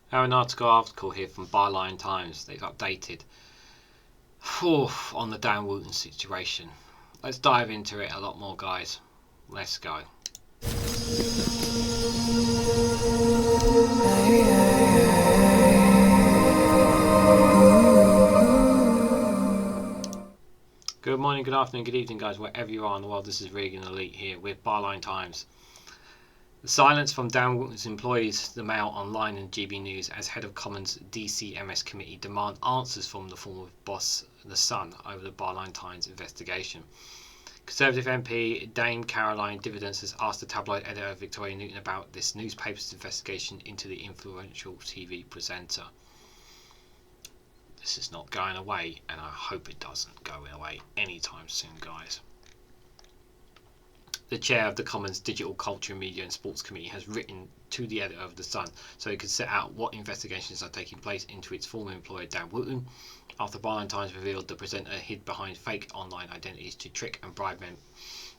Now an article here from Byline Times. They've updated on the Dan Wootton situation. Let's dive into it a lot more, guys. Let's go. Good morning, good afternoon, good evening, guys, wherever you are in the world. This is REGANELITE here with Byline Times. The silence from Dan Wootton's employees, the MailOnline and GB News, as head of Commons DCMS committee demand answers from the former boss, the Sun, over the Byline Times investigation. Conservative MP Dame Caroline Dinenage has asked the tabloid editor Victoria Newton about this newspaper's investigation into the influential TV presenter. This is not going away, and I hope it doesn't go away anytime soon, guys. The chair of the Commons Digital Culture, Media and Sports Committee has written to the editor of The Sun so it could set out what investigations are taking place into its former employer Dan Wootton, after Byline Times revealed the presenter hid behind fake online identities to trick and bribe men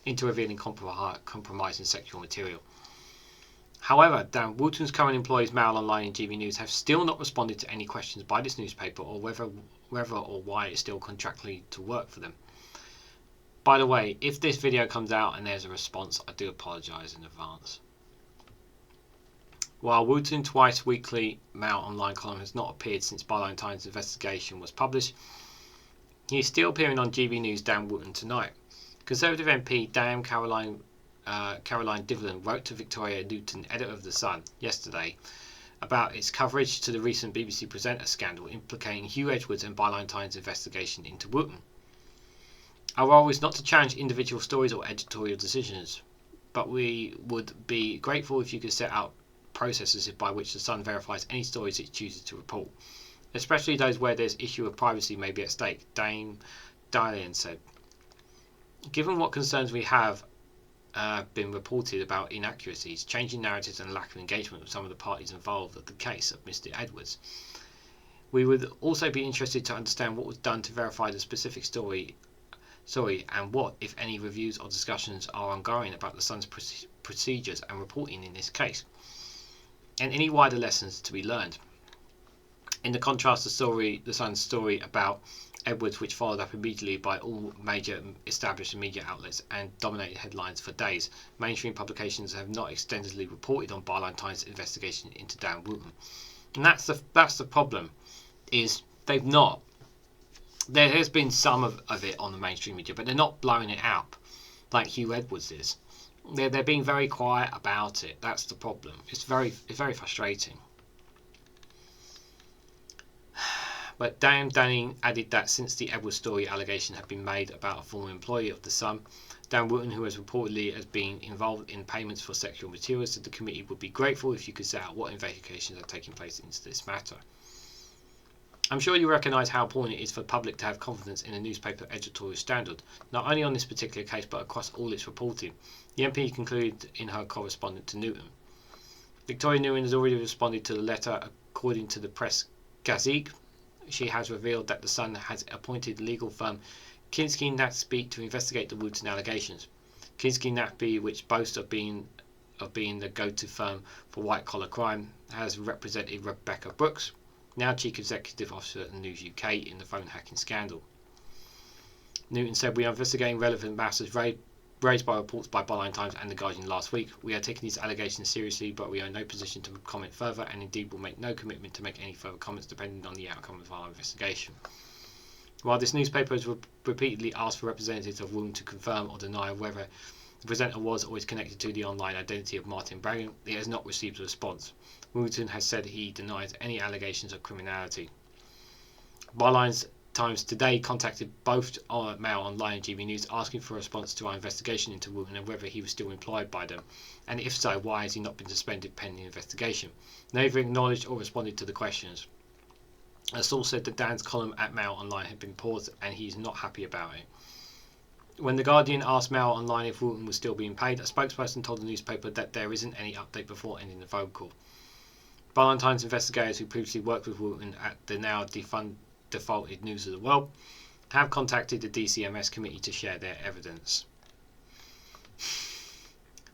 into revealing compromising sexual material. However, Dan Wootton's current employees, MailOnline and GB News, have still not responded to any questions by this newspaper or whether or why it's still contractually to work for them. By the way, if this video comes out and there's a response, I do apologise in advance. While Wootton's twice weekly MailOnline column has not appeared since Byline Times' investigation was published, he is still appearing on GB News' Dan Wootton tonight. Conservative MP Dame Caroline Dinenage wrote to Victoria Newton, editor of The Sun, yesterday about its coverage to the recent BBC presenter scandal implicating Huw Edwards and Byline Times' investigation into Wootton. Our role is not to challenge individual stories or editorial decisions, but we would be grateful if you could set out processes by which The Sun verifies any stories it chooses to report, especially those where there's issue of privacy may be at stake, Dame Dinenage said. Given what concerns we have been reported about inaccuracies, changing narratives and lack of engagement with some of the parties involved of the case of Mr. Edwards, we would also be interested to understand what was done to verify the specific story and what, if any, reviews or discussions are ongoing about the Sun's procedures and reporting in this case, and any wider lessons to be learned. In the contrast, the Sun's story about Edwards, which followed up immediately by all major established media outlets and dominated headlines for days, mainstream publications have not extensively reported on Byline Times' investigation into Dan Wootton. And that's the problem, is they've not. There has been some of it on the mainstream media, but they're not blowing it up like Huw Edwards is. They're being very quiet about it. That's the problem. It's very frustrating. But Dame Dinenage added that since the Edwards story allegation had been made about a former employee of The Sun, Dan Wootton, who has reportedly has been involved in payments for sexual materials, said the committee would be grateful if you could set out what investigations are taking place into this matter. I'm sure you recognise how important it is for the public to have confidence in a newspaper editorial standard, not only on this particular case but across all its reporting, the MP concluded in her correspondence to Newton. Victoria Newton has already responded to the letter. According to the Press Gazette, she has revealed that The Sun has appointed legal firm Kinsky Natby to investigate the Wootton allegations. Kinsky Natby, which boasts of being the go-to firm for white-collar crime, has represented Rebecca Brooks, now Chief Executive Officer at News UK, in the phone hacking scandal. Newton said, "We are investigating relevant matters raised by reports by Byline Times and The Guardian last week. We are taking these allegations seriously, but we are in no position to comment further, and indeed will make no commitment to make any further comments depending on the outcome of our investigation." While this newspaper has repeatedly asked for representatives of Wootton to confirm or deny whether the presenter was or is connected to the online identity of Martin Bragan, it has not received a response. Wootton has said he denies any allegations of criminality. Byline Times today contacted both MailOnline and GB News asking for a response to our investigation into Wootton and whether he was still employed by them, and if so, why has he not been suspended pending investigation. Neither acknowledged or responded to the questions. A source said that Dan's column at MailOnline had been paused and he is not happy about it. When The Guardian asked MailOnline if Wootton was still being paid, a spokesperson told the newspaper that there isn't any update before ending the phone call. Byline Times investigators who previously worked with Wootton at the now defaulted News of the World have contacted the DCMS committee to share their evidence.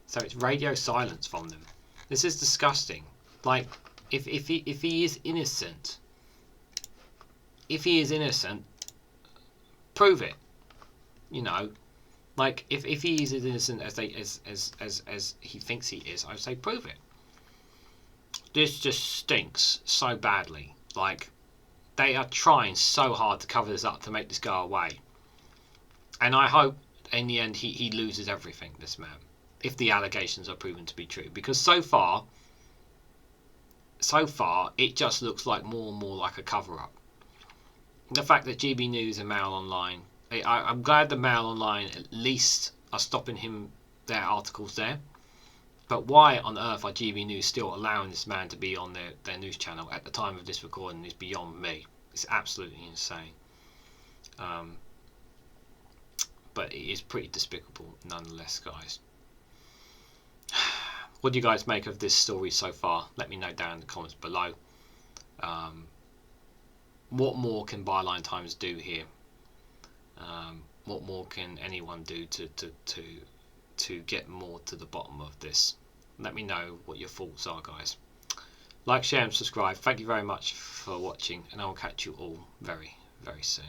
So it's radio silence from them. This is disgusting. Like, If he is innocent, prove it. You know, like if he is as innocent as he thinks he is, I would say prove it. This just stinks so badly. Like, they are trying so hard to cover this up, to make this go away. And I hope in the end he loses everything, this man, if the allegations are proven to be true. Because so far it just looks like more and more like a cover-up. The fact that GB News and Mail Online, I'm glad the Mail Online at least are stopping their articles there. But why on earth are GB News still allowing this man to be on their news channel at the time of this recording is beyond me. It's absolutely insane. But it is pretty despicable nonetheless, guys. What do you guys make of this story so far? Let me know down in the comments below. What more can Byline Times do here? What more can anyone do to get more to the bottom of this? Let me know what your thoughts are, guys. Like, share and subscribe. Thank you very much for watching, and I will catch you all very, very soon.